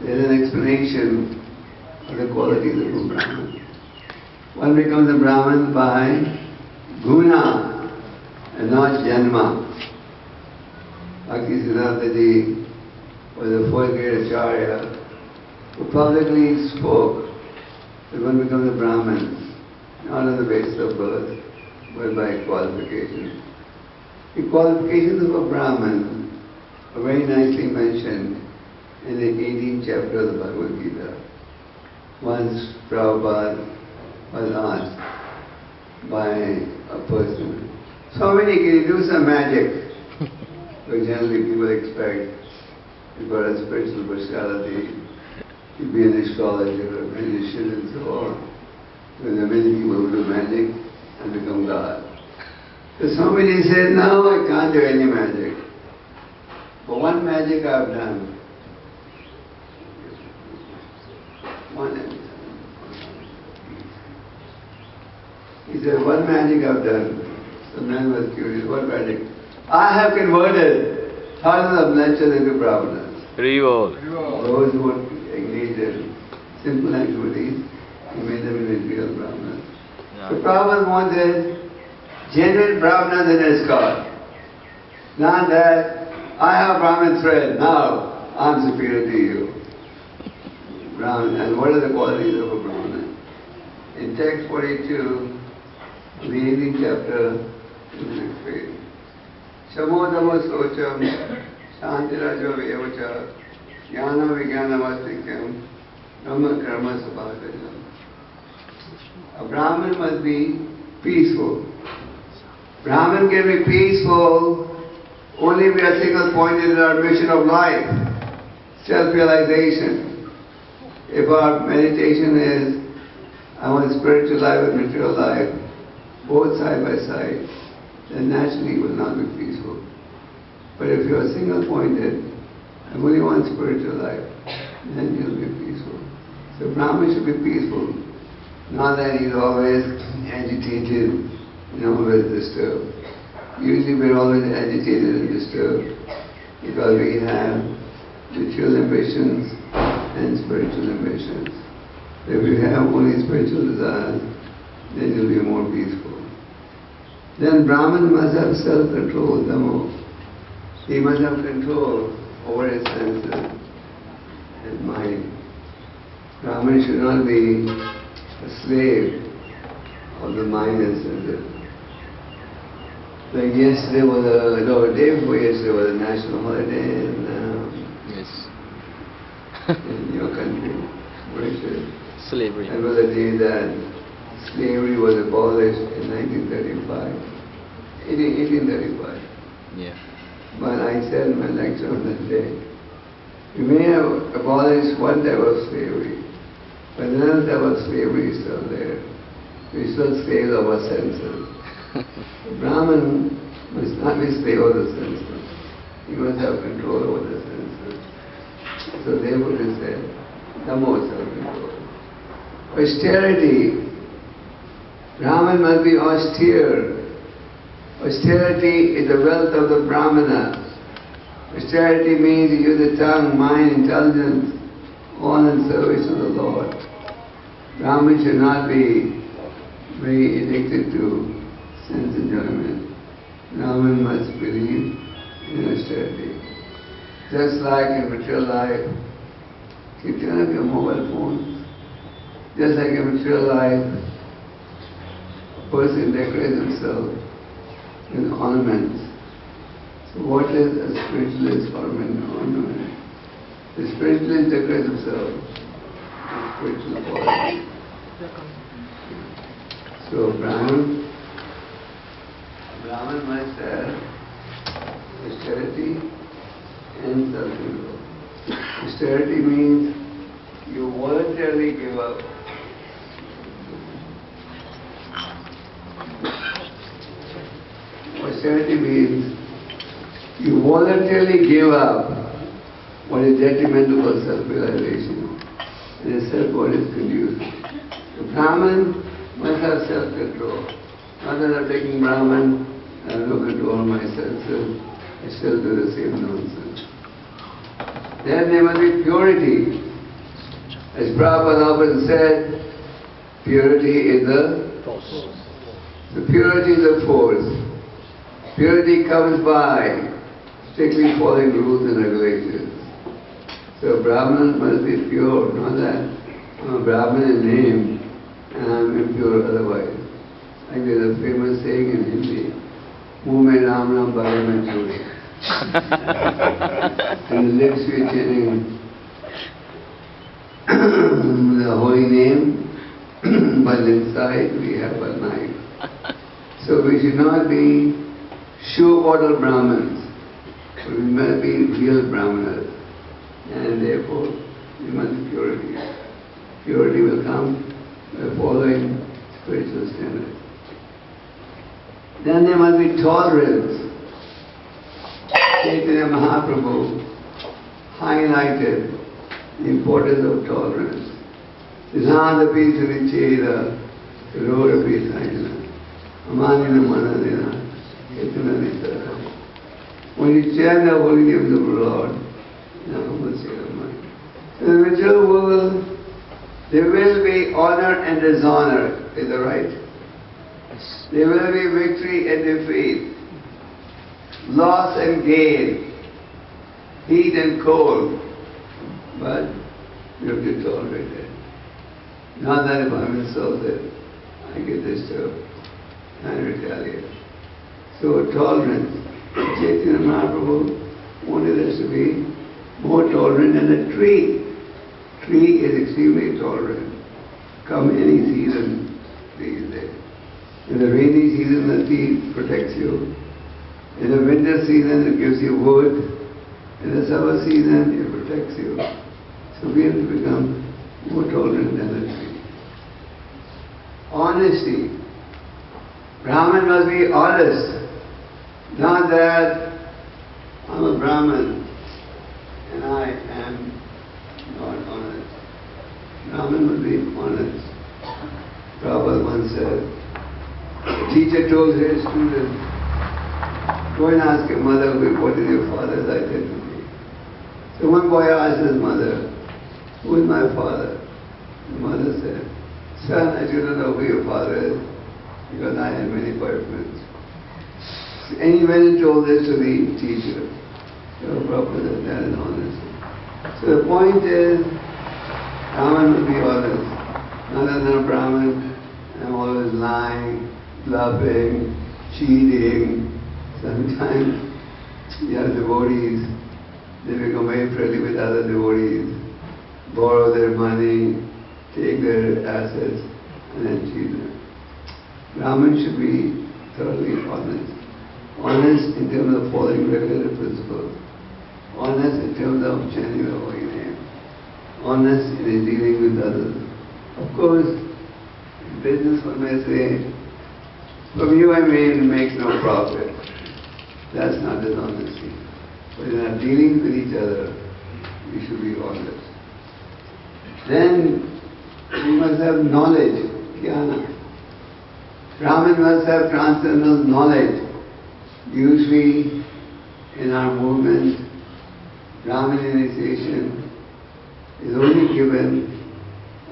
There is an explanation of the qualities of a Brahman. One becomes a Brahman by guna and not janma. Bhakti Siddhanta Ji was a fourth grade acharya who publicly spoke that one becomes a Brahman not on the basis of birth but by qualification. The qualifications of a Brahman are very nicely mentioned in the 18th chapter of the Bhagavad Gita. Once Prabhupada was asked by a person, Swamiji, can you do some magic? Because generally people expect, if you a spiritual personality, to be an astrologer or a magician and so on. Because there are many people who do magic and become God. So Swamiji said, no, I can't do any magic. But one magic I've done. He said, one magic I've done. The man was curious, what magic? I have converted thousands of lectures into Brahmanas. Those who were engaged in simple activities, he made them into real Brahmanas. Yeah. So Prabhupada wanted genuine Brahmanas in his cause. Not that I have Brahmin thread, now I'm superior to you. Brahman. And what are the qualities of a Brahman? In text 42, the 18th chapter, in the next page. Shamodama socham, shantirajo vevacha, jnana vijnanamastikam, brahma karma sabhakajam. A Brahman must be peaceful. Brahman can be peaceful only if we are single-pointed in our mission of life, self-realization. If our meditation is, I want spiritual life and material life, both side by side, then naturally you will not be peaceful. But if you are single-pointed, I only want spiritual life, then you'll be peaceful. So Brahman should be peaceful, not that he's always agitated, always disturbed. Usually we're always agitated and disturbed because we have material ambitions and spiritual ambitions. If you have only spiritual desires, then you'll be more peaceful. Then Brahman must have self-control, Dhammo. He must have control over his senses and mind. Brahman should not be a slave of the mind and senses. Like yesterday was day before yesterday was a national holiday in your country, Mauritius. Slavery. It was a day that slavery was abolished in 1835. Yeah. But I said in my lecture on that day, we may have abolished one type of slavery, but another type of slavery is still there. We still slaves of our senses. The Brahman must not be slave of the senses. He must have control over the senses. So therefore it is said, Dhammo, self-control. Austerity. Brahman must be austere. Austerity is the wealth of the Brahmana. Austerity means you use the tongue, mind, intelligence, all in service to the Lord. Brahman should not be very addicted to sense enjoyment. Brahman must believe in austerity. Just like in material life, you turn up your mobile phones. Just like in material life, a person decorates himself with ornaments. So what is a spiritualist ornament? The spiritualist decorates himself with spiritual qualities. So Brahman must have austerity and self-control. Austerity means you voluntarily give up. Austerity means you voluntarily give up what is detrimental for self-realization and a self what is conducive. The Brahman must have self-control. Not that I'm taking Brahman, I have no control of my senses, I still do the same nonsense. Then there must be purity. As Prabhupada often said, purity is the purity is a force. Purity comes by strictly following rules and regulations. So Brahmanas must be pure, not that I'm a Brahman in name and I'm impure otherwise. Like there's a famous saying in Hindi, Muh mein Ram Ram Bhale mein Chori. And the lips we are chanting the holy name, but inside we have a knife. So we should not be shoe bottle Brahmins. We must be real Brahmanas. And therefore we must be purity. Purity will come by following spiritual standards. Then there must be tolerance. Chaitanya Mahaprabhu highlighted the importance of tolerance. Siddhanta-pi sunicheda, karora-pi sajana, amanina manadina, ketana nitara. When you chant the holy names of the Lord, in the material world, there will be honor and dishonor, is that right? Yes. There will be victory and defeat, loss and gain, heat and cold, but you have to tolerate it. Not that if I'm insulted, I get disturbed and retaliate. So tolerance. Chaitanya Mahaprabhu wanted us to be more tolerant than a tree. Tree is extremely tolerant. Come any season, tree is there. In the rainy season, the tree protects you. In the winter season, it gives you wood. In the summer season, it protects you. So we have to become more tolerant than the tree. Honesty. Brahman must be honest. Not that I'm a Brahman and I am not honest. Brahman must be honest. Prabhupada once said, the teacher told his student, go and ask your mother what is your father's identity. So one boy asked his mother, who is my father? The mother said, son, I do not know who your father is because I had many boyfriends. And he went and told this to the teacher. So Prabhupada said, that is honest. So the point is, Brahman will be honest. Not as a Brahman, I'm always lying, bluffing, cheating. Sometimes you have devotees, they become very friendly with other devotees, borrow their money, take their assets, and then cheat them. Brahman should be thoroughly honest. Honest in terms of following regulated principles. Honest in terms of chanting the holy name. Honest in his dealing with others. Of course, in business one may say, from you I make no profit. That's not dishonesty. But in our dealings with each other, we should be honest. Then we must have knowledge, jnana. Brahman must have transcendental knowledge. Usually in our movement, Brahman initiation is only given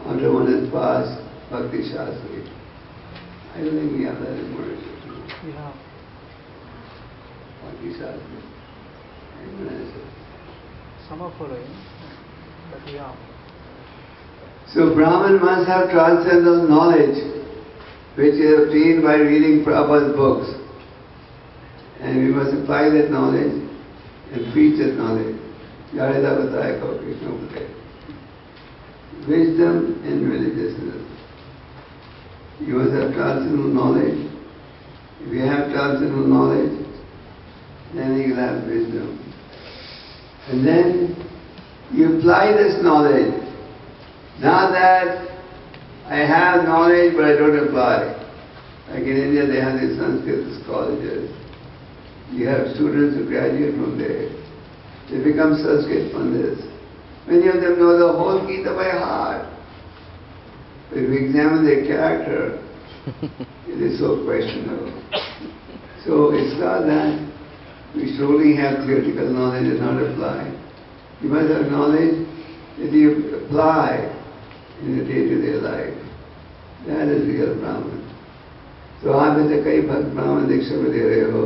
after one has passed Bhakti Shastri. I don't think we have that in Mauritius. We have. Bhakti Shastri. Some are following, but we have. So Brahman must have transcendental knowledge, which is obtained by reading Prabhupada's books. And we must apply that knowledge and preach that knowledge. Yarida Vataya Ko Krishna Bhute. Wisdom and religiousness. You must have transcendental knowledge. If you have transcendental knowledge, then you will have wisdom. And then you apply this knowledge. Not that I have knowledge but I don't apply. Like in India they have these Sanskrit colleges. You have students who graduate from there. They become Sanskrit Pandits. Many of them know the whole Gita by heart. But if we examine their character, it is so questionable. So it's not that we should only have theoretical knowledge and not apply. You must have knowledge that you apply in the day-to-day life. That is real Brahman. So आप ऐसे कई भक्त ब्राह्मण दीक्षा को दे रहे हो